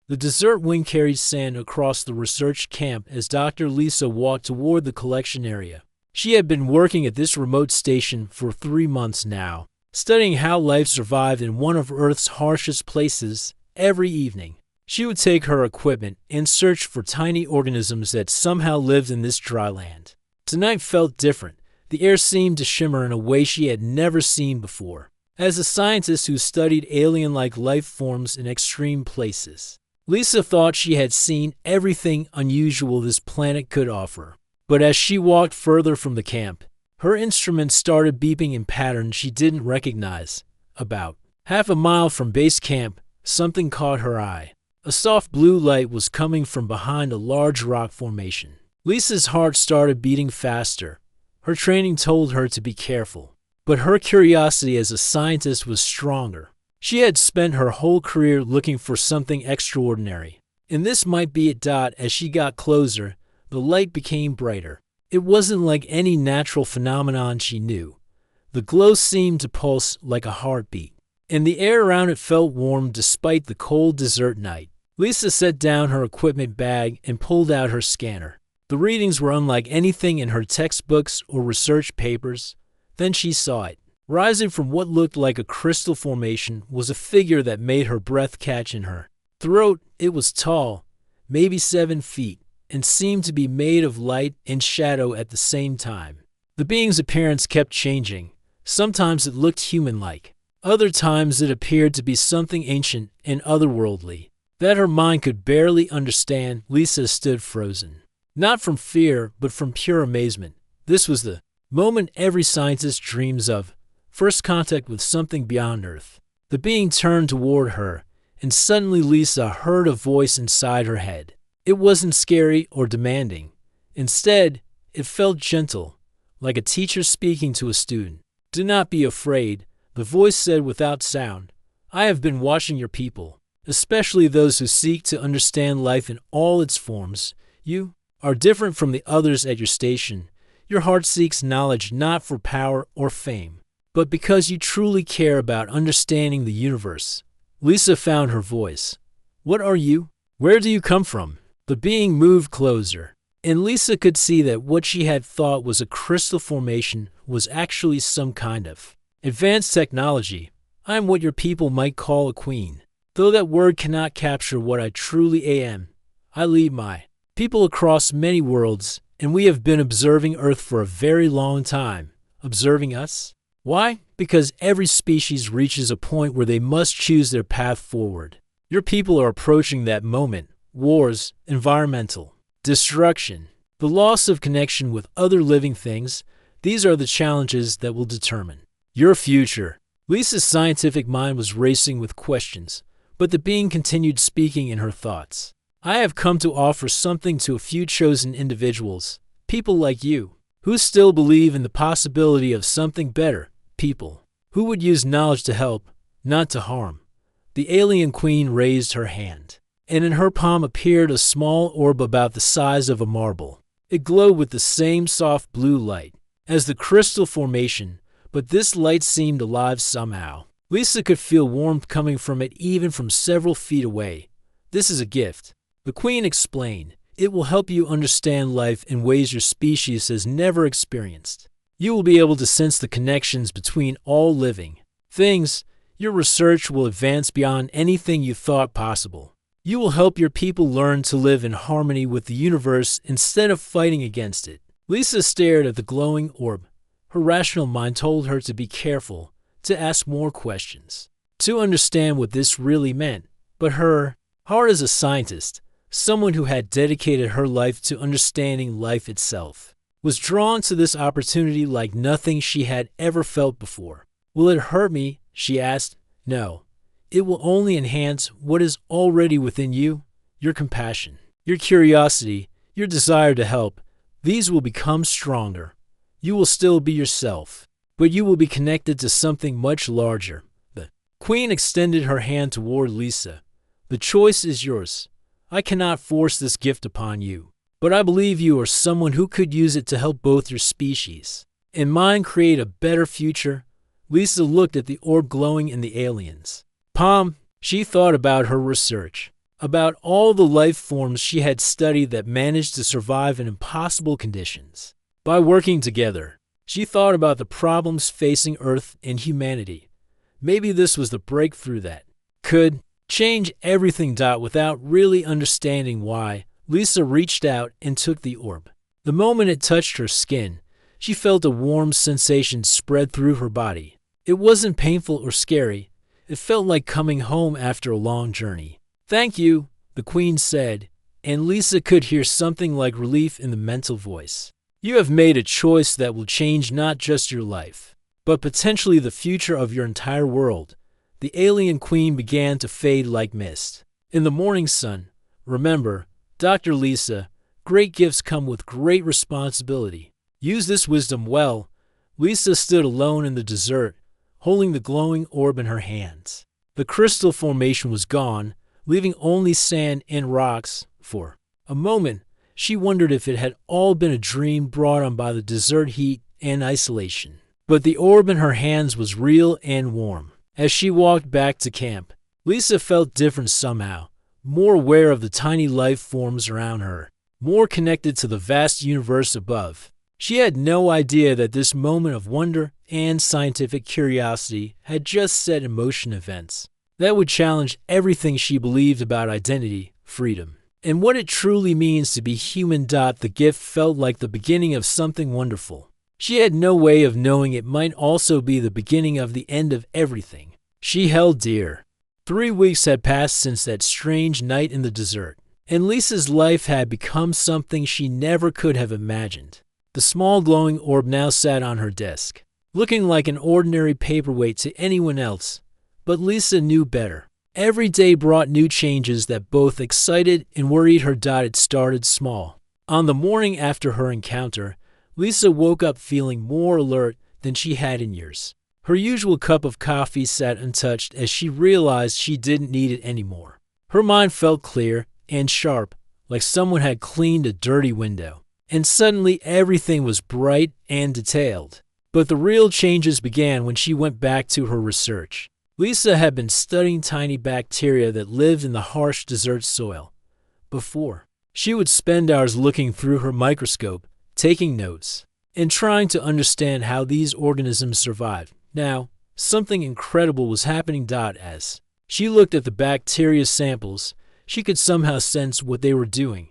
The desert wind carried sand across the research camp as Dr. Lisa walked toward the collection area. She had been working at this remote station for 3 months now, studying how life survived in one of Earth's harshest places. Every evening, she would take her equipment and search for tiny organisms that somehow lived in this dry land. Tonight felt different. The air seemed to shimmer in a way she had never seen before. As a scientist who studied alien-like life forms in extreme places, Lisa thought she had seen everything unusual this planet could offer. But as she walked further from the camp, her instruments started beeping in patterns she didn't recognize. About half a mile from base camp, something caught her eye. A soft blue light was coming from behind a large rock formation. Lisa's heart started beating faster. Her training told her to be careful, but her curiosity as a scientist was stronger. She had spent her whole career looking for something extraordinary, and this might be it. As she got closer, the light became brighter. It wasn't like any natural phenomenon she knew. The glow seemed to pulse like a heartbeat, and the air around it felt warm despite the cold desert night. Lisa set down her equipment bag and pulled out her scanner. The readings were unlike anything in her textbooks or research papers. Then she saw it. Rising from what looked like a crystal formation was a figure that made her breath catch in her throat. It was tall, maybe 7 feet, and seemed to be made of light and shadow at the same time. The being's appearance kept changing. Sometimes it looked human-like. Other times it appeared to be something ancient and otherworldly that her mind could barely understand. Lisa stood frozen. Not from fear, but from pure amazement. This was the moment every scientist dreams of. First contact with something beyond Earth. The being turned toward her, and suddenly Lisa heard a voice inside her head. It wasn't scary or demanding. Instead, it felt gentle, like a teacher speaking to a student. "Do not be afraid," the voice said without sound. "I have been watching your people, especially those who seek to understand life in all its forms. You are different from the others at your station. Your heart seeks knowledge not for power or fame, but because you truly care about understanding the universe." Lisa found her voice. "What are you? Where do you come from?" The being moved closer, and Lisa could see that what she had thought was a crystal formation was actually some kind of advanced technology. "I am what your people might call a queen, though that word cannot capture what I truly am. I lead my people across many worlds, and we have been observing Earth for a very long time." "Observing us? Why?" "Because every species reaches a point where they must choose their path forward. Your people are approaching that moment. Wars, environmental destruction, the loss of connection with other living things, these are the challenges that will determine your future." Lisa's scientific mind was racing with questions, but the being continued speaking in her thoughts. "I have come to offer something to a few chosen individuals, people like you, who still believe in the possibility of something better, people who would use knowledge to help, not to harm." The alien queen raised her hand, and in her palm appeared a small orb about the size of a marble. It glowed with the same soft blue light as the crystal formation, but this light seemed alive somehow. Lisa could feel warmth coming from it even from several feet away. "This is a gift," the queen explained. "It will help you understand life in ways your species has never experienced. You will be able to sense the connections between all living things. Your research will advance beyond anything you thought possible. You will help your people learn to live in harmony with the universe instead of fighting against it." Lisa stared at the glowing orb. Her rational mind told her to be careful, to ask more questions, to understand what this really meant. But her heart as a scientist, someone who had dedicated her life to understanding life itself, was drawn to this opportunity like nothing she had ever felt before. "Will it hurt me?" she asked. "No. It will only enhance what is already within you, your compassion, your curiosity, your desire to help. These will become stronger. You will still be yourself, but you will be connected to something much larger." The queen extended her hand toward Lisa. "The choice is yours. I cannot force this gift upon you, but I believe you are someone who could use it to help both your species and mine create a better future." Lisa looked at the orb glowing in the alien's palm. She thought about her research. about all the life forms she had studied that managed to survive in impossible conditions. By working together, she thought about the problems facing Earth and humanity. Maybe this was the breakthrough that could change everything. Without really understanding why, Lisa reached out and took the orb. The moment it touched her skin, she felt a warm sensation spread through her body. It wasn't painful or scary. It felt like coming home after a long journey. "Thank you," the Queen said, and Lisa could hear something like relief in the mental voice. "You have made a choice that will change not just your life, but potentially the future of your entire world." The alien queen began to fade like mist. In the morning sun, remember, Dr. Lisa, great gifts come with great responsibility. Use this wisdom well. Lisa stood alone in the desert, holding the glowing orb in her hands. The crystal formation was gone, leaving only sand and rocks. For a moment, she wondered if it had all been a dream brought on by the desert heat and isolation. But the orb in her hands was real and warm. As she walked back to camp, Lisa felt different somehow, more aware of the tiny life forms around her, more connected to the vast universe above. She had no idea that this moment of wonder and scientific curiosity had just set in motion events that would challenge everything she believed about identity, freedom, and what it truly means to be human. The gift felt like the beginning of something wonderful. She had no way of knowing it might also be the beginning of the end of everything she held dear. 3 weeks had passed since that strange night in the desert, and Lisa's life had become something she never could have imagined. The small glowing orb now sat on her desk, looking like an ordinary paperweight to anyone else, but Lisa knew better. Every day brought new changes that both excited and worried her. It started small. On the morning after her encounter, Lisa woke up feeling more alert than she had in years. Her usual cup of coffee sat untouched as she realized she didn't need it anymore. Her mind felt clear and sharp, like someone had cleaned a dirty window. And suddenly everything was bright and detailed. But the real changes began when she went back to her research. Lisa had been studying tiny bacteria that lived in the harsh desert soil. Before, she would spend hours looking through her microscope, taking notes, and trying to understand how these organisms survived. Now, something incredible was happening. As she looked at the bacteria samples, she could somehow sense what they were doing.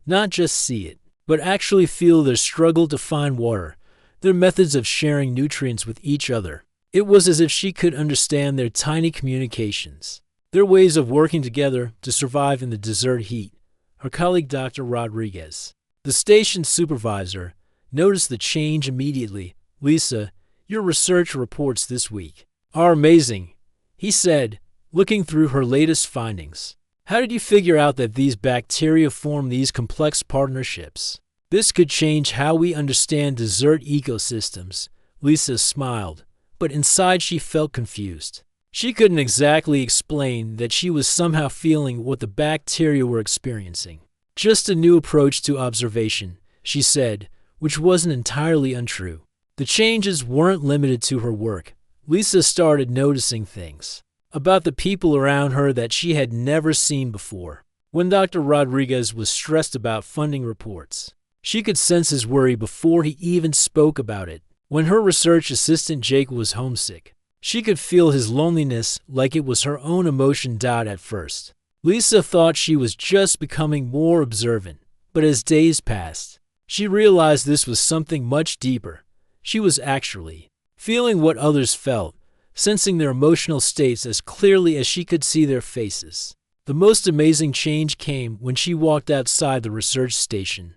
Not just see it, but actually feel their struggle to find water, their methods of sharing nutrients with each other. It was as if she could understand their tiny communications, their ways of working together to survive in the desert heat. Her colleague Dr. Rodriguez, the station supervisor, noticed the change immediately. "Lisa, your research reports this week are amazing," he said, looking through her latest findings. "How did you figure out that these bacteria form these complex partnerships? This could change how we understand desert ecosystems." Lisa smiled, but inside she felt confused. She couldn't exactly explain that she was somehow feeling what the bacteria were experiencing. "Just a new approach to observation," she said, which wasn't entirely untrue. The changes weren't limited to her work. Lisa started noticing things about the people around her that she had never seen before. When Dr. Rodriguez was stressed about funding reports, she could sense his worry before he even spoke about it. When her research assistant Jake was homesick, she could feel his loneliness like it was her own emotion. At first, Lisa thought she was just becoming more observant, but as days passed, she realized this was something much deeper. She was actually feeling what others felt, sensing their emotional states as clearly as she could see their faces. The most amazing change came when she walked outside the research station.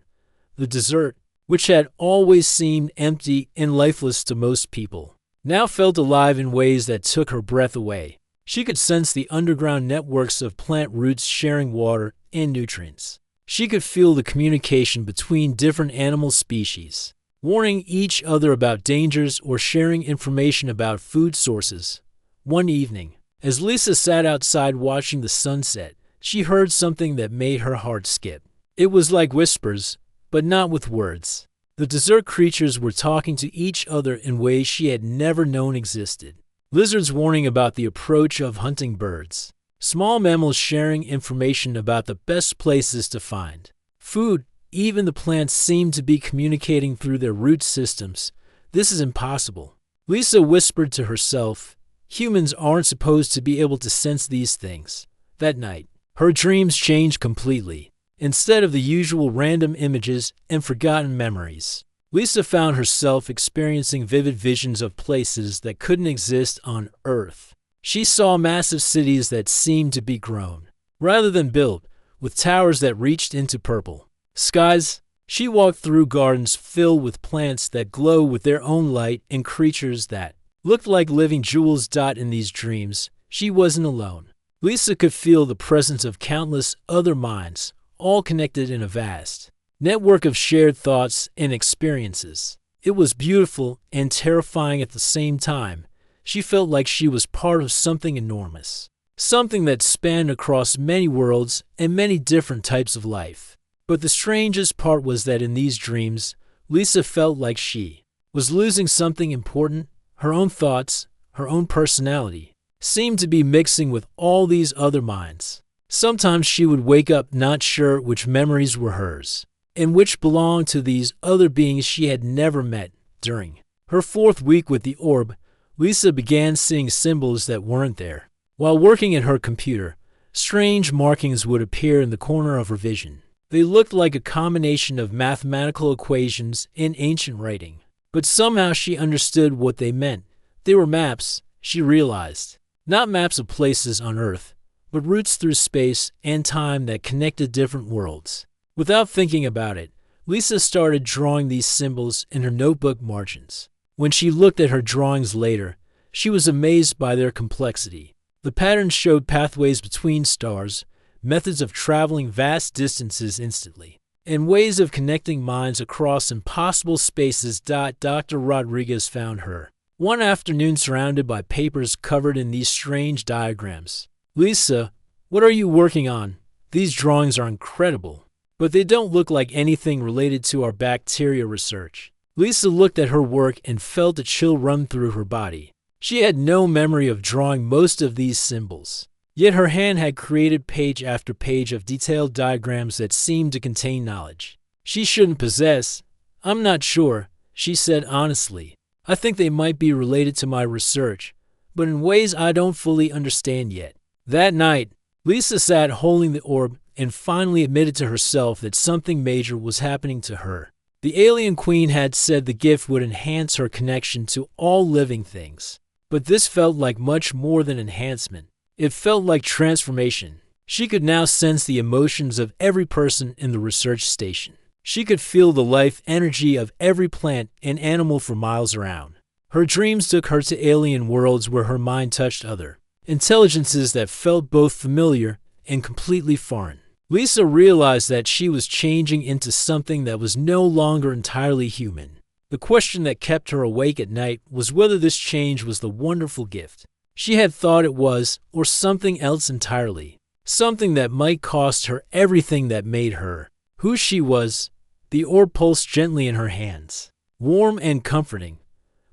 The desert, which had always seemed empty and lifeless to most people, now felt alive in ways that took her breath away. She could sense the underground networks of plant roots sharing water and nutrients. She could feel the communication between different animal species, warning each other about dangers or sharing information about food sources. One evening, as Lisa sat outside watching the sunset, she heard something that made her heart skip. It was like whispers, but not with words. The desert creatures were talking to each other in ways she had never known existed. Lizards warning about the approach of hunting birds, Small mammals sharing information about the best places to find food. Even the plants seem to be communicating through their root systems. This is impossible. Lisa whispered to herself, humans aren't supposed to be able to sense these things. That night, her dreams changed completely. Instead of the usual random images and forgotten memories, Lisa found herself experiencing vivid visions of places that couldn't exist on Earth. She saw massive cities that seemed to be grown, rather than built, with towers that reached into purple skies. She walked through gardens filled with plants that glow with their own light and creatures that looked like living jewels. In these dreams, she wasn't alone. Lisa could feel the presence of countless other minds, all connected in a vast network of shared thoughts and experiences. It was beautiful and terrifying at the same time. She felt like she was part of something enormous, something that spanned across many worlds and many different types of life. But the strangest part was that in these dreams, Lisa felt like she was losing something important. Her own thoughts, her own personality, seemed to be mixing with all these other minds. Sometimes she would wake up not sure which memories were hers and which belonged to these other beings she had never met. During her 4th week with the orb, Lisa began seeing symbols that weren't there. While working at her computer, strange markings would appear in the corner of her vision. They looked like a combination of mathematical equations in ancient writing. But somehow she understood what they meant. They were maps, she realized. Not maps of places on Earth, but routes through space and time that connected different worlds. Without thinking about it, Lisa started drawing these symbols in her notebook margins. When she looked at her drawings later, she was amazed by their complexity. The patterns showed pathways between stars, methods of traveling vast distances instantly, and ways of connecting minds across impossible spaces. Dr. Rodriguez found her one afternoon surrounded by papers covered in these strange diagrams. Lisa, what are you working on? These drawings are incredible, but they don't look like anything related to our bacteria research. Lisa looked at her work and felt a chill run through her body. She had no memory of drawing most of these symbols, yet her hand had created page after page of detailed diagrams that seemed to contain knowledge she shouldn't possess. I'm not sure, she said honestly. I think they might be related to my research, but in ways I don't fully understand yet. That night, Lisa sat holding the orb and finally admitted to herself that something major was happening to her. The alien queen had said the gift would enhance her connection to all living things, but this felt like much more than enhancement. It felt like transformation. She could now sense the emotions of every person in the research station. She could feel the life energy of every plant and animal for miles around. Her dreams took her to alien worlds where her mind touched other intelligences that felt both familiar and completely foreign. Lisa realized that she was changing into something that was no longer entirely human. The question that kept her awake at night was whether this change was the wonderful gift she had thought it was, or something else entirely. Something that might cost her everything that made her who she was. The orb pulsed gently in her hands, warm and comforting.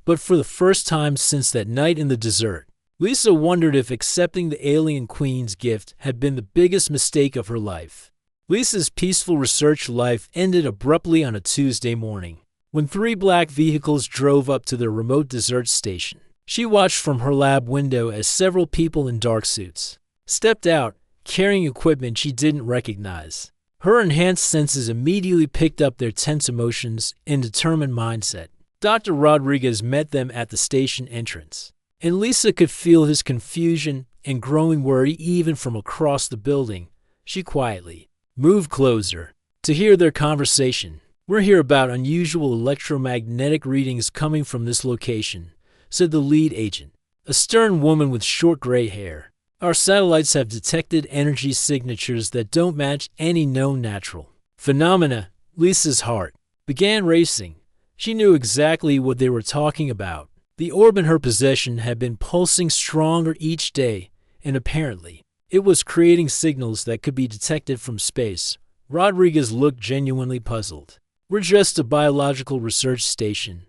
But for the first time since that night in the desert, Lisa wondered if accepting the alien queen's gift had been the biggest mistake of her life. Lisa's peaceful research life ended abruptly on a Tuesday morning, when 3 black vehicles drove up to their remote desert station. She watched from her lab window as several people in dark suits stepped out, carrying equipment she didn't recognize. Her enhanced senses immediately picked up their tense emotions and determined mindset. Dr. Rodriguez met them at the station entrance, and Lisa could feel his confusion and growing worry even from across the building. She quietly moved closer to hear their conversation. We're here about unusual electromagnetic readings coming from this location, said the lead agent, a stern woman with short gray hair. Our satellites have detected energy signatures that don't match any known natural phenomena. Lisa's heart began racing. She knew exactly what they were talking about. The orb in her possession had been pulsing stronger each day, and apparently, it was creating signals that could be detected from space. Rodriguez looked genuinely puzzled. We're just a biological research station.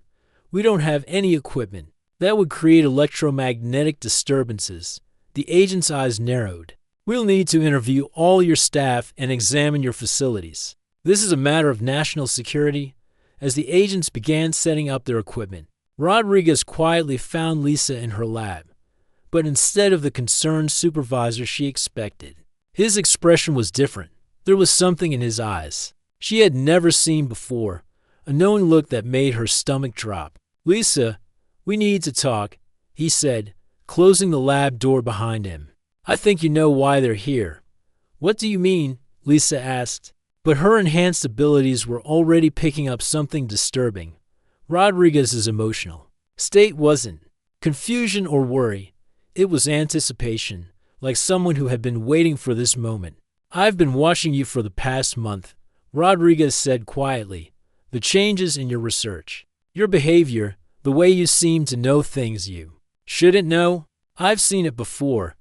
We don't have any equipment that would create electromagnetic disturbances. The agent's eyes narrowed. We'll need to interview all your staff and examine your facilities. This is a matter of national security. As the agents began setting up their equipment, Rodriguez quietly found Lisa in her lab, but instead of the concerned supervisor she expected. His expression was different. There was something in his eyes she had never seen before, a knowing look that made her stomach drop. "Lisa, we need to talk," he said, closing the lab door behind him. "I think you know why they're here." "What do you mean?" Lisa asked. But her enhanced abilities were already picking up something disturbing. Rodriguez's emotional state wasn't confusion or worry. It was anticipation, like someone who had been waiting for this moment. "I've been watching you for the past month," Rodriguez said quietly. "The changes in your research, your behavior, the way you seem to know things you shouldn't know. I've seen it before."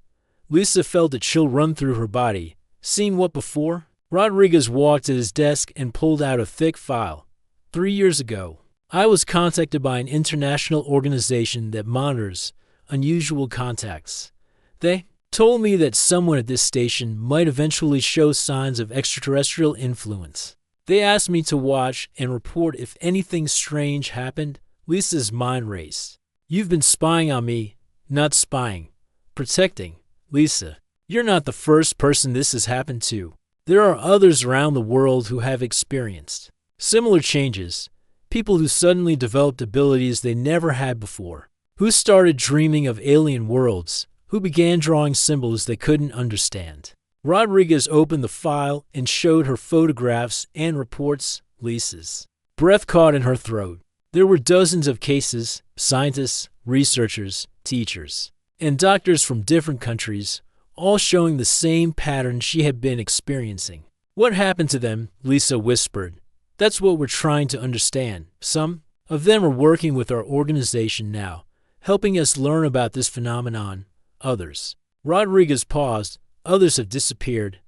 Lisa felt a chill run through her body. "Seen what before?" Rodriguez walked to his desk and pulled out a thick file. 3 years ago, I was contacted by an international organization that monitors unusual contacts. They told me that someone at this station might eventually show signs of extraterrestrial influence. They asked me to watch and report if anything strange happened. Lisa's mind raced. "You've been spying on me." "Not spying. Protecting." "Lisa, you're not the first person this has happened to. There are others around the world who have experienced similar changes, people who suddenly developed abilities they never had before, who started dreaming of alien worlds, who began drawing symbols they couldn't understand." Rodriguez opened the file and showed her photographs and reports. Lisa's breath caught in her throat. There were dozens of cases, scientists, researchers, teachers, and doctors from different countries, all showing the same pattern she had been experiencing. "What happened to them?" Lisa whispered. "That's what we're trying to understand. Some of them are working with our organization now, helping us learn about this phenomenon. Others." Rodriguez paused. "Others have disappeared.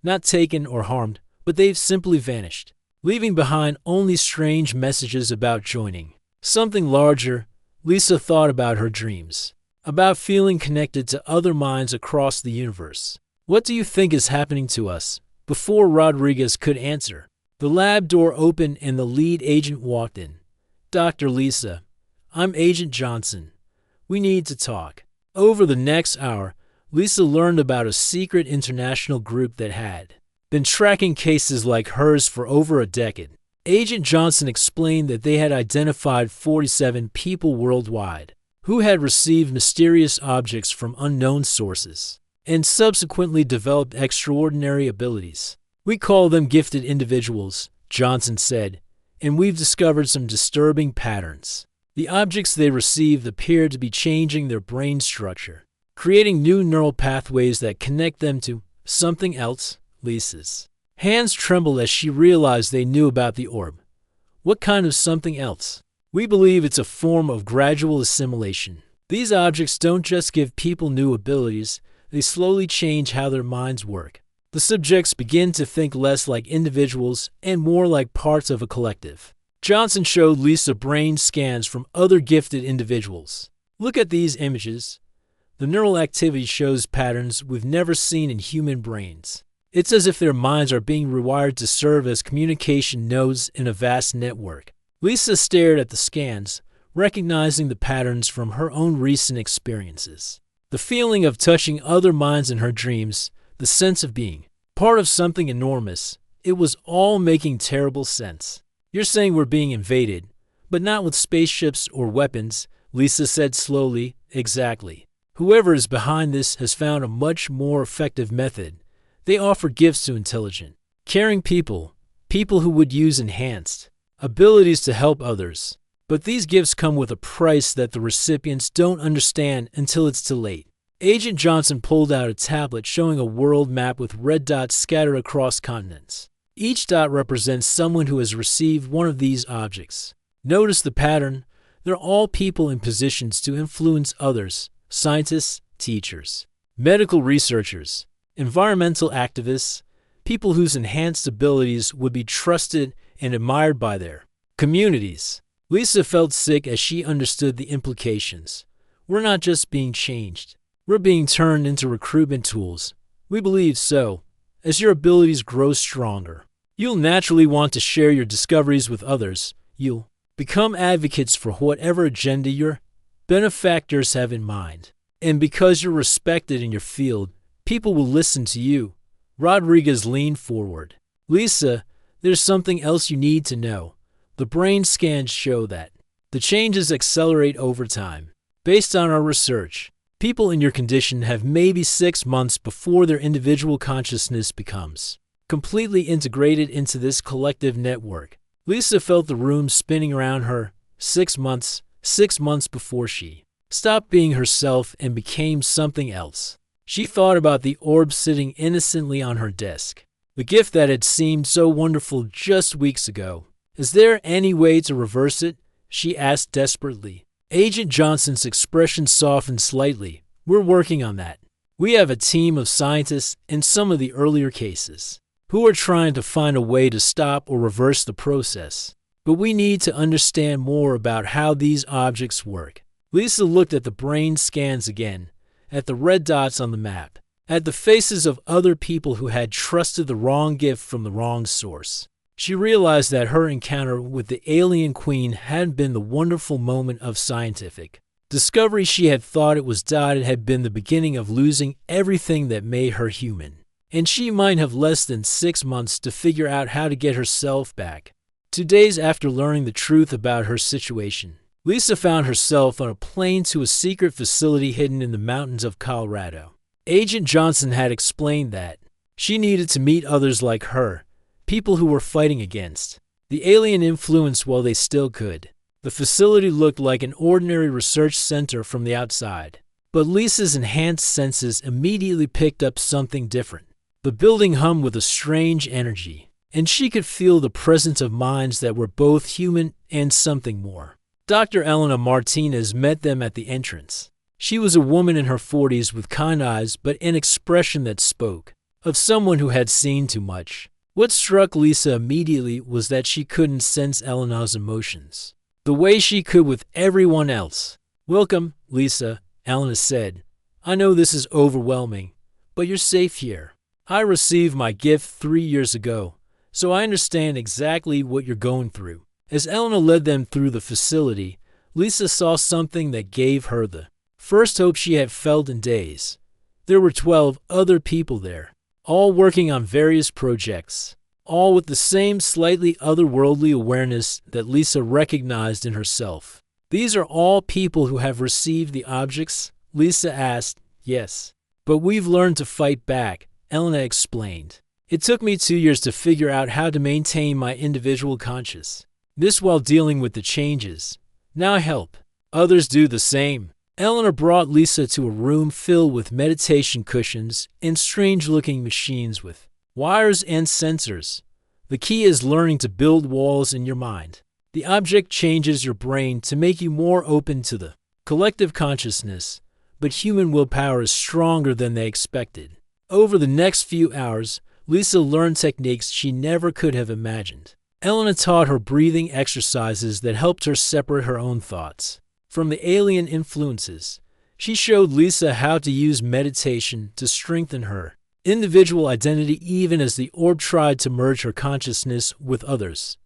Not taken or harmed, but they've simply vanished, leaving behind only strange messages about joining something larger." Lisa thought about her dreams, about feeling connected to other minds across the universe. "What do you think is happening to us?" Before Rodriguez could answer, the lab door opened and the lead agent walked in. "Dr. Lisa, I'm Agent Johnson. We need to talk." Over the next hour, Lisa learned about a secret international group that had been tracking cases like hers for over a decade. Agent Johnson explained that they had identified 47 people worldwide who had received mysterious objects from unknown sources and subsequently developed extraordinary abilities. "We call them gifted individuals," Johnson said, "and we've discovered some disturbing patterns. The objects they received appear to be changing their brain structure, creating new neural pathways that connect them to something else." Lisa's hands trembled as she realized they knew about the orb. "What kind of something else?" "We believe it's a form of gradual assimilation. These objects don't just give people new abilities, they slowly change how their minds work. The subjects begin to think less like individuals and more like parts of a collective." Johnson showed Lisa brain scans from other gifted individuals. "Look at these images. The neural activity shows patterns we've never seen in human brains. It's as if their minds are being rewired to serve as communication nodes in a vast network." Lisa stared at the scans, recognizing the patterns from her own recent experiences. The feeling of touching other minds in her dreams, the sense of being part of something enormous, it was all making terrible sense. "You're saying we're being invaded, but not with spaceships or weapons," Lisa said slowly. "Exactly. Whoever is behind this has found a much more effective method. They offer gifts to intelligent, caring people, people who would use enhanced abilities to help others. But these gifts come with a price that the recipients don't understand until it's too late." Agent Johnson pulled out a tablet showing a world map with red dots scattered across continents. Each dot represents someone who has received one of these objects. "Notice the pattern. They're all people in positions to influence others: scientists, teachers, medical researchers, environmental activists, people whose enhanced abilities would be trusted and admired by their communities." Lisa felt sick as she understood the implications. "We're not just being changed. We're being turned into recruitment tools. We believe so. As your abilities grow stronger, you'll naturally want to share your discoveries with others. You'll become advocates for whatever agenda your benefactors have in mind. And because you're respected in your field, people will listen to you. Rodriguez leaned forward. Lisa, there's something else you need to know. The brain scans show that the changes accelerate over time. Based on our research, people in your condition have maybe 6 months before their individual consciousness becomes completely integrated into this collective network. Lisa felt the room spinning around her. 6 months before she stopped being herself and became something else. She thought about the orb sitting innocently on her desk, the gift that had seemed so wonderful just weeks ago. Is there any way to reverse it? She asked desperately. Agent Johnson's expression softened slightly. We're working on that. We have a team of scientists in some of the earlier cases who are trying to find a way to stop or reverse the process. But we need to understand more about how these objects work. Lisa looked at the brain scans again, at the red dots on the map, at the faces of other people who had trusted the wrong gift from the wrong source. She realized that her encounter with the alien queen hadn't been the wonderful moment of scientific discovery she had thought it was. It had been the beginning of losing everything that made her human. And she might have less than 6 months to figure out how to get herself back. 2 days after learning the truth about her situation, Lisa found herself on a plane to a secret facility hidden in the mountains of Colorado. Agent Johnson had explained that she needed to meet others like her, people who were fighting against the alien influence while they still could. The facility looked like an ordinary research center from the outside, but Lisa's enhanced senses immediately picked up something different. The building hummed with a strange energy, and she could feel the presence of minds that were both human and something more. Dr. Elena Martinez met them at the entrance. She was a woman in her 40s with kind eyes but an expression that spoke of someone who had seen too much. What struck Lisa immediately was that she couldn't sense Elena's emotions the way she could with everyone else. Welcome, Lisa, Elena said. I know this is overwhelming, but you're safe here. I received my gift 3 years ago, so I understand exactly what you're going through. As Elena led them through the facility, Lisa saw something that gave her the first hope she had felt in days. There were 12 other people there, all working on various projects, all with the same slightly otherworldly awareness that Lisa recognized in herself. These are all people who have received the objects? Lisa asked. Yes. But we've learned to fight back, Elena explained. It took me 2 years to figure out how to maintain my individual conscience. This while dealing with the changes. Now I help others do the same. Eleanor brought Lisa to a room filled with meditation cushions and strange-looking machines with wires and sensors. The key is learning to build walls in your mind. The object changes your brain to make you more open to the collective consciousness, but human willpower is stronger than they expected. Over the next few hours, Lisa learned techniques she never could have imagined. Elena taught her breathing exercises that helped her separate her own thoughts from the alien influences. She showed Lisa how to use meditation to strengthen her individual identity even as the orb tried to merge her consciousness with others.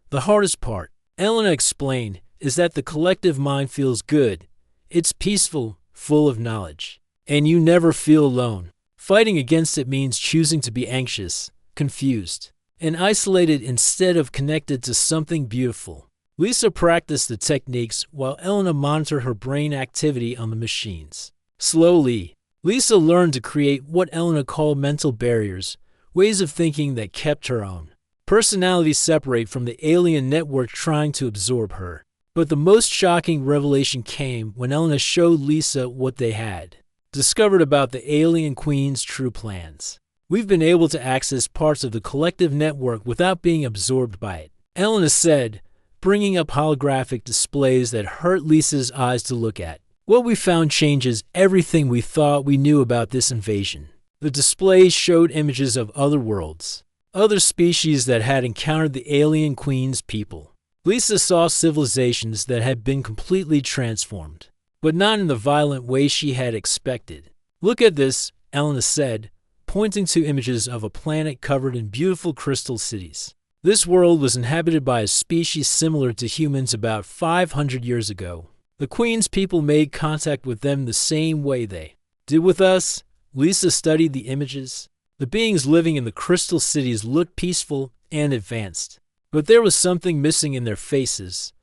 The hardest part, Elena explained, is that the collective mind feels good. It's peaceful, full of knowledge, and you never feel alone. Fighting against it means choosing to be anxious, confused, and isolated instead of connected to something beautiful. Lisa practiced the techniques while Elena monitored her brain activity on the machines. Slowly, Lisa learned to create what Elena called mental barriers, ways of thinking that kept her own personality separate from the alien network trying to absorb her. But the most shocking revelation came when Elena showed Lisa what they had discovered about the alien queen's true plans. We've been able to access parts of the collective network without being absorbed by it, Elena said, bringing up holographic displays that hurt Lisa's eyes to look at. What we found changes everything we thought we knew about this invasion. The displays showed images of other worlds, other species that had encountered the alien queen's people. Lisa saw civilizations that had been completely transformed, but not in the violent way she had expected. Look at this, Elena said, pointing to images of a planet covered in beautiful crystal cities. This world was inhabited by a species similar to humans about 500 years ago. The Queen's people made contact with them the same way they did with us. Lisa studied the images. The beings living in the crystal cities looked peaceful and advanced. But there was something missing in their faces.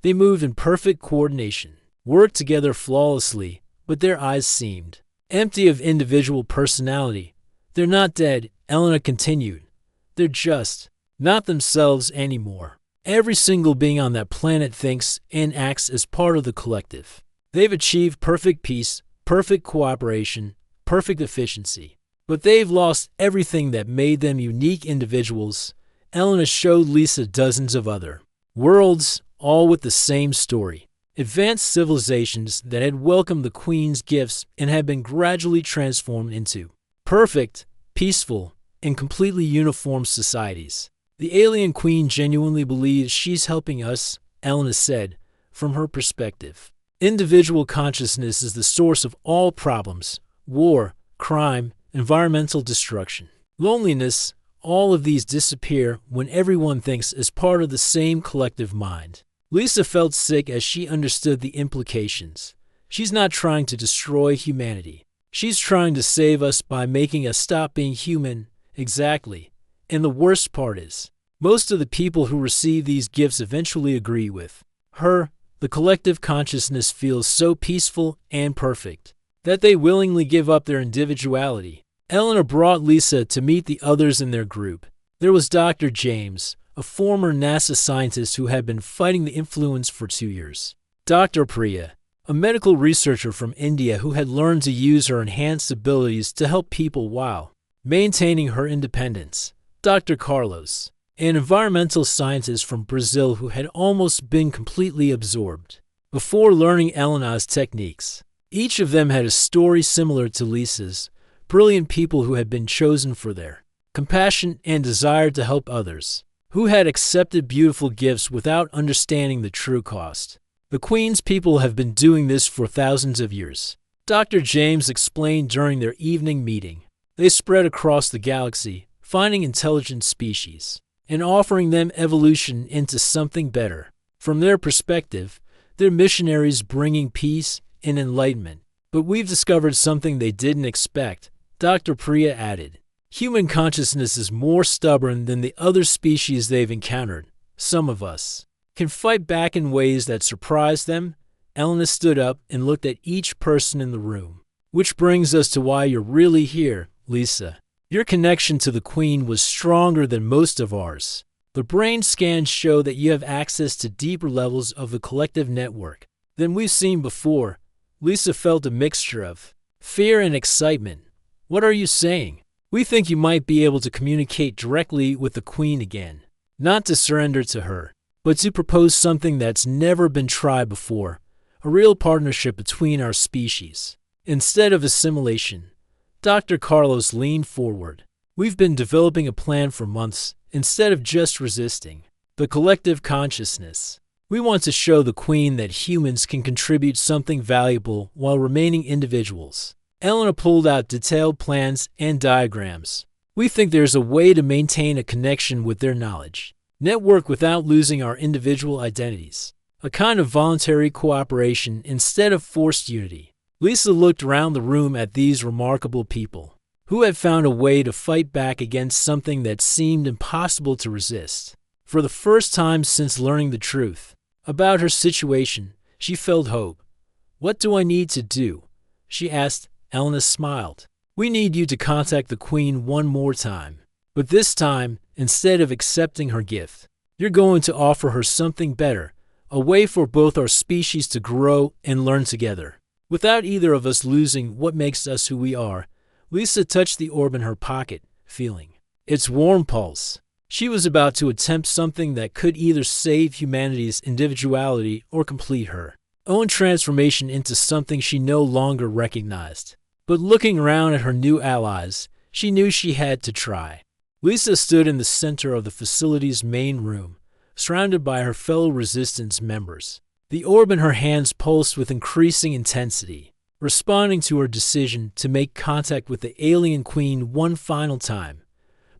They moved in perfect coordination, worked together flawlessly, but their eyes seemed empty of individual personality. They're not dead, Elena continued. They're just not themselves anymore. Every single being on that planet thinks and acts as part of the collective. They've achieved perfect peace, perfect cooperation, perfect efficiency. But they've lost everything that made them unique individuals. Elena showed Lisa dozens of other worlds, all with the same story. Advanced civilizations that had welcomed the Queen's gifts and had been gradually transformed into perfect, peaceful, and completely uniform societies. The alien Queen genuinely believes she's helping us, Elena said, from her perspective. Individual consciousness is the source of all problems: war, crime, environmental destruction, loneliness. All of these disappear when everyone thinks as part of the same collective mind. Lisa felt sick as she understood the implications. She's not trying to destroy humanity. She's trying to save us by making us stop being human. Exactly. And the worst part is, most of the people who receive these gifts eventually agree with her. The collective consciousness feels so peaceful and perfect that they willingly give up their individuality. Eleanor brought Lisa to meet the others in their group. There was Dr. James, a former NASA scientist who had been fighting the influence for 2 years. Dr. Priya, a medical researcher from India who had learned to use her enhanced abilities to help people while maintaining her independence. Dr. Carlos, an environmental scientist from Brazil who had almost been completely absorbed before learning Elena's techniques. Each of them had a story similar to Lisa's. Brilliant people who had been chosen for their compassion and desire to help others, who had accepted beautiful gifts without understanding the true cost. The Queen's people have been doing this for thousands of years, Dr. James explained during their evening meeting. They spread across the galaxy, finding intelligent species and offering them evolution into something better. From their perspective, they're missionaries bringing peace and enlightenment. But we've discovered something they didn't expect, Dr. Priya added. Human consciousness is more stubborn than the other species they've encountered. Some of us can fight back in ways that surprise them. Elena stood up and looked at each person in the room. Which brings us to why you're really here, Lisa. Your connection to the Queen was stronger than most of ours. The brain scans show that you have access to deeper levels of the collective network than we've seen before. Lisa felt a mixture of fear and excitement. What are you saying? We think you might be able to communicate directly with the Queen again. Not to surrender to her, but to propose something that's never been tried before. A real partnership between our species. Instead of assimilation. Dr. Carlos leaned forward. We've been developing a plan for months, instead of just resisting the collective consciousness. We want to show the Queen that humans can contribute something valuable while remaining individuals. Elena pulled out detailed plans and diagrams. We think there's a way to maintain a connection with their knowledge. Network without losing our individual identities. A kind of voluntary cooperation instead of forced unity. Lisa looked around the room at these remarkable people, who had found a way to fight back against something that seemed impossible to resist. For the first time since learning the truth about her situation, she felt hope. What do I need to do? She asked. Elena smiled. We need you to contact the Queen one more time. But this time, instead of accepting her gift, you're going to offer her something better, a way for both our species to grow and learn together, without either of us losing what makes us who we are. Lisa touched the orb in her pocket, feeling its warm pulse. She was about to attempt something that could either save humanity's individuality or complete her own transformation into something she no longer recognized. But looking around at her new allies, she knew she had to try. Lisa stood in the center of the facility's main room, surrounded by her fellow resistance members. The orb in her hands pulsed with increasing intensity. responding to her decision to make contact with the alien queen one final time.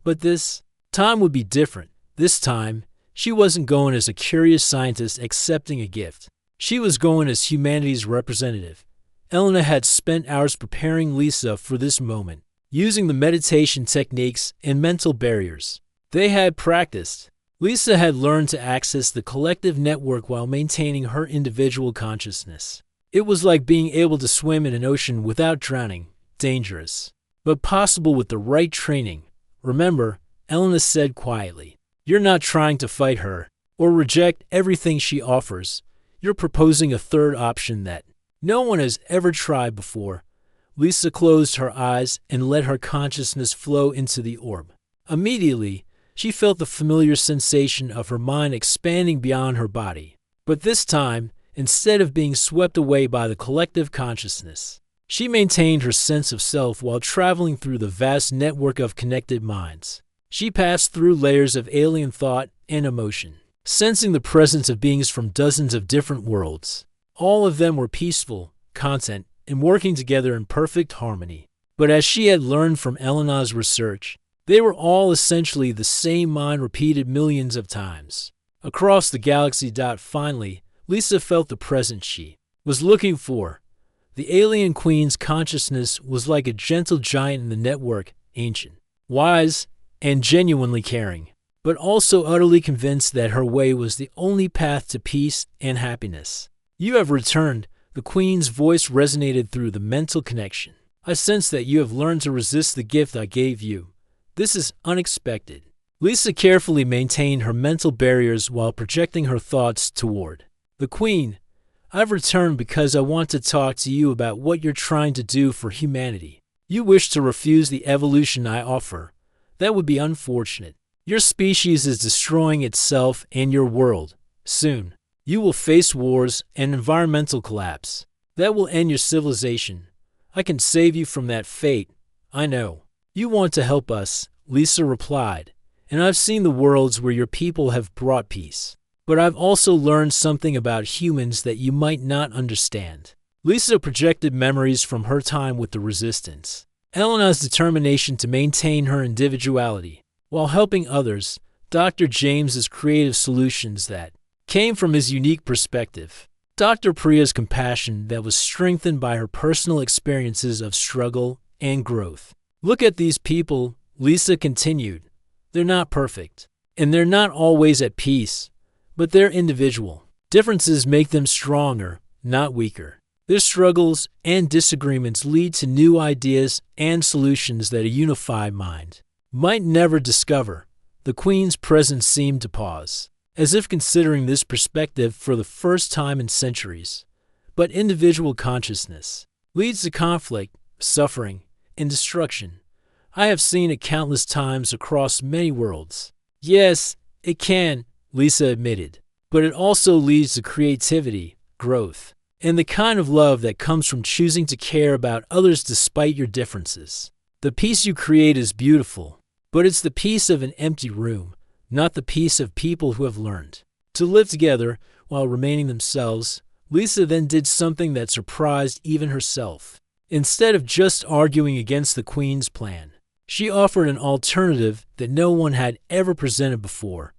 But this time would be different. This time, she wasn't going as a curious scientist accepting a gift. She was going as humanity's representative. Elena had spent hours preparing Lisa for this moment, using the meditation techniques and mental barriers they had practiced. Lisa had learned to access the collective network while maintaining her individual consciousness. It was like being able to swim in an ocean without drowning. Dangerous, but possible with the right training. Remember, Elena said quietly, you're not trying to fight her or reject everything she offers. You're proposing a third option that no one has ever tried before. Lisa closed her eyes and let her consciousness flow into the orb. Immediately, she felt the familiar sensation of her mind expanding beyond her body. But this time, instead of being swept away by the collective consciousness, she maintained her sense of self while traveling through the vast network of connected minds. She passed through layers of alien thought and emotion, sensing the presence of beings from dozens of different worlds. All of them were peaceful, content, and working together in perfect harmony. But as she had learned from Elena's research, they were all essentially the same mind repeated millions of times. Across the galaxy. Finally, Lisa felt the presence she was looking for. The alien queen's consciousness was like a gentle giant in the network, ancient, wise, and genuinely caring, but also utterly convinced that her way was the only path to peace and happiness. You have returned. The queen's voice resonated through the mental connection. I sense that you have learned to resist the gift I gave you. This is unexpected. Lisa carefully maintained her mental barriers while projecting her thoughts toward the queen. I've returned because I want to talk to you about what you're trying to do for humanity. You wish to refuse the evolution I offer. That would be unfortunate. Your species is destroying itself and your world. Soon, you will face wars and environmental collapse. That will end your civilization. I can save you from that fate. I know. You want to help us, Lisa replied, and I've seen the worlds where your people have brought peace. But I've also learned something about humans that you might not understand. Lisa projected memories from her time with the Resistance. Elena's determination to maintain her individuality while helping others, Dr. James's creative solutions that came from his unique perspective, Dr. Priya's compassion that was strengthened by her personal experiences of struggle and growth. Look at these people, Lisa continued. They're not perfect, and they're not always at peace, but they're individual. Differences make them stronger, not weaker. Their struggles and disagreements lead to new ideas and solutions that a unified mind might never discover. The queen's presence seemed to pause, as if considering this perspective for the first time in centuries. But individual consciousness leads to conflict, suffering, and destruction. I have seen it countless times across many worlds. Yes, it can, Lisa admitted, but it also leads to creativity, growth, and the kind of love that comes from choosing to care about others despite your differences. The peace you create is beautiful, but it's the peace of an empty room, not the peace of people who have learned to live together while remaining themselves. Lisa then did something that surprised even herself. Instead of just arguing against the queen's plan, she offered an alternative that no one had ever presented before.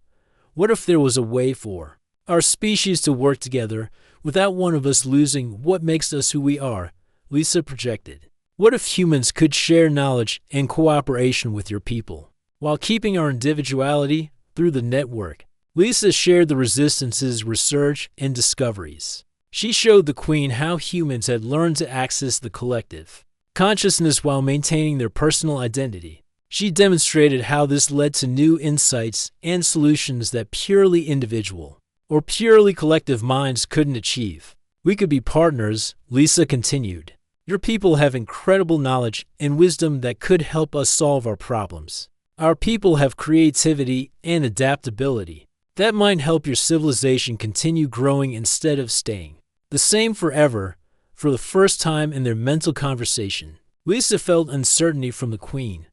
What if there was a way for our species to work together without one of us losing what makes us who we are? Lisa projected. What if humans could share knowledge and cooperation with your people while keeping our individuality through the network? Lisa shared the Resistance's research and discoveries. She showed the queen how humans had learned to access the collective consciousness while maintaining their personal identity. She demonstrated how this led to new insights and solutions that purely individual or purely collective minds couldn't achieve. We could be partners, Lisa continued. Your people have incredible knowledge and wisdom that could help us solve our problems. Our people have creativity and adaptability that might help your civilization continue growing instead of staying the same forever. For the first time in their mental conversation, Lisa felt uncertainty from the queen.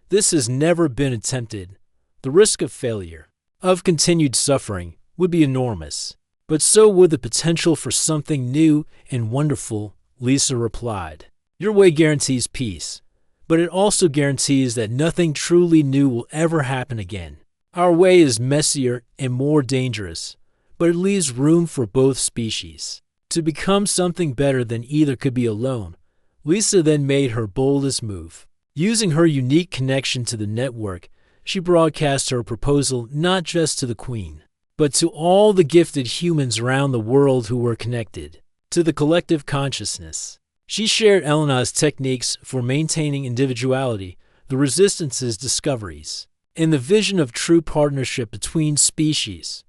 This has never been attempted. The risk of failure, of continued suffering, would be enormous, but so would the potential for something new and wonderful. Lisa replied. Your way guarantees peace, but it also guarantees that nothing truly new will ever happen again. Our way is messier and more dangerous, but it leaves room for both species to become something better than either could be alone. Lisa then made her boldest move. Using her unique connection to the network, she broadcast her proposal not just to the Queen, but to all the gifted humans around the world who were connected to the collective consciousness. She shared Elena's techniques for maintaining individuality, the Resistance's discoveries, and the vision of true partnership between species.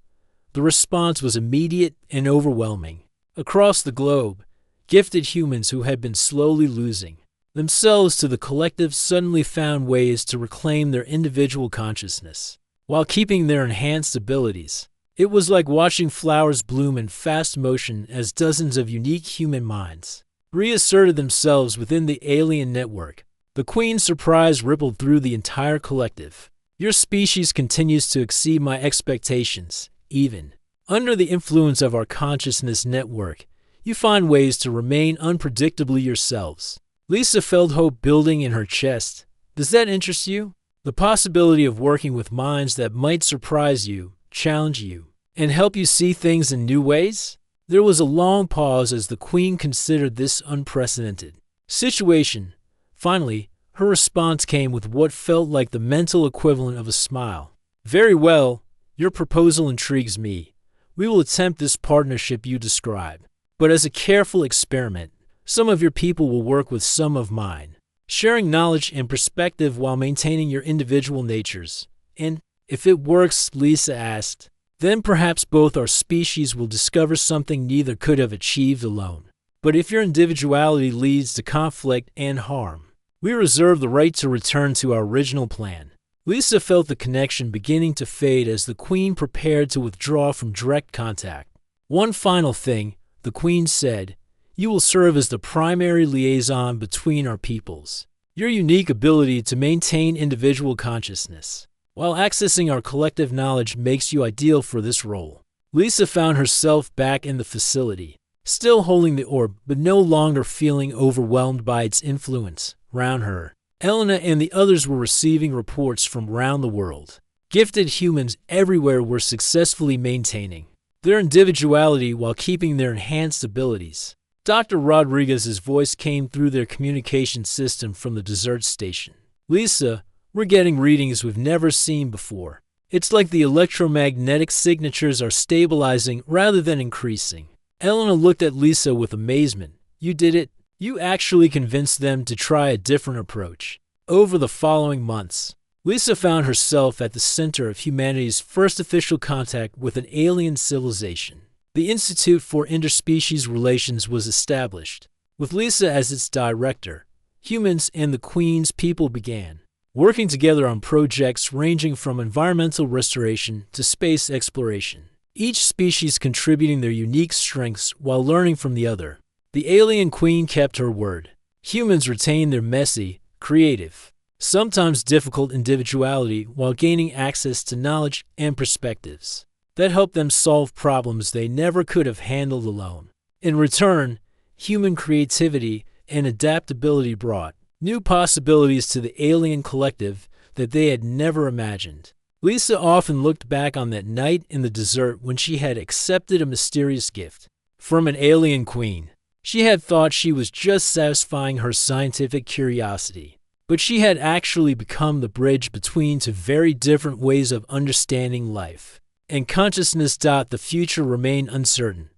The response was immediate and overwhelming. Across the globe, gifted humans who had been slowly losing themselves to the collective suddenly found ways to reclaim their individual consciousness, while keeping their enhanced abilities. It was like watching flowers bloom in fast motion as dozens of unique human minds reasserted themselves within the alien network. The Queen's surprise rippled through the entire collective. Your species continues to exceed my expectations, even under the influence of our consciousness network. You find ways to remain unpredictably yourselves. Lisa felt hope building in her chest. Does that interest you? The possibility of working with minds that might surprise you, challenge you, and help you see things in new ways? There was a long pause as the Queen considered this unprecedented situation. Finally, her response came with what felt like the mental equivalent of a smile. Very well, your proposal intrigues me. We will attempt this partnership you described, but as a careful experiment. Some of your people will work with some of mine, sharing knowledge and perspective while maintaining your individual natures. And if it works, Lisa asked, then perhaps both our species will discover something neither could have achieved alone. But if your individuality leads to conflict and harm, we reserve the right to return to our original plan. Lisa felt the connection beginning to fade as the Queen prepared to withdraw from direct contact. One final thing, the Queen said, you will serve as the primary liaison between our peoples. Your unique ability to maintain individual consciousness while accessing our collective knowledge makes you ideal for this role. Lisa found herself back in the facility, still holding the orb, but no longer feeling overwhelmed by its influence around her. Elena and the others were receiving reports from around the world. Gifted humans everywhere were successfully maintaining their individuality while keeping their enhanced abilities. Dr. Rodriguez's voice came through their communication system from the desert station. Lisa, we're getting readings we've never seen before. It's like the electromagnetic signatures are stabilizing rather than increasing. Elena looked at Lisa with amazement. You did it. You actually convinced them to try a different approach. Over the following months, Lisa found herself at the center of humanity's first official contact with an alien civilization. The Institute for Interspecies Relations was established. With Lisa as its director, humans and the Queen's people began working together on projects ranging from environmental restoration to space exploration, each species contributing their unique strengths while learning from the other. The alien Queen kept her word. Humans retained their messy, creative, sometimes difficult individuality while gaining access to knowledge and perspectives that helped them solve problems they never could have handled alone. In return, human creativity and adaptability brought new possibilities to the alien collective that they had never imagined. Lisa often looked back on that night in the desert when she had accepted a mysterious gift from an alien queen. She had thought she was just satisfying her scientific curiosity, but she had actually become the bridge between two very different ways of understanding life and consciousness. The future remained uncertain,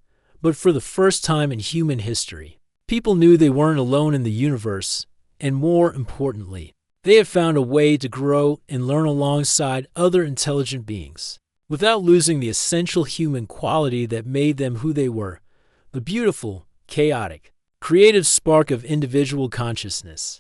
but for the first time in human history, people knew they weren't alone in the universe, and more importantly, they had found a way to grow and learn alongside other intelligent beings, without losing the essential human quality that made them who they were, the beautiful, chaotic, creative spark of individual consciousness.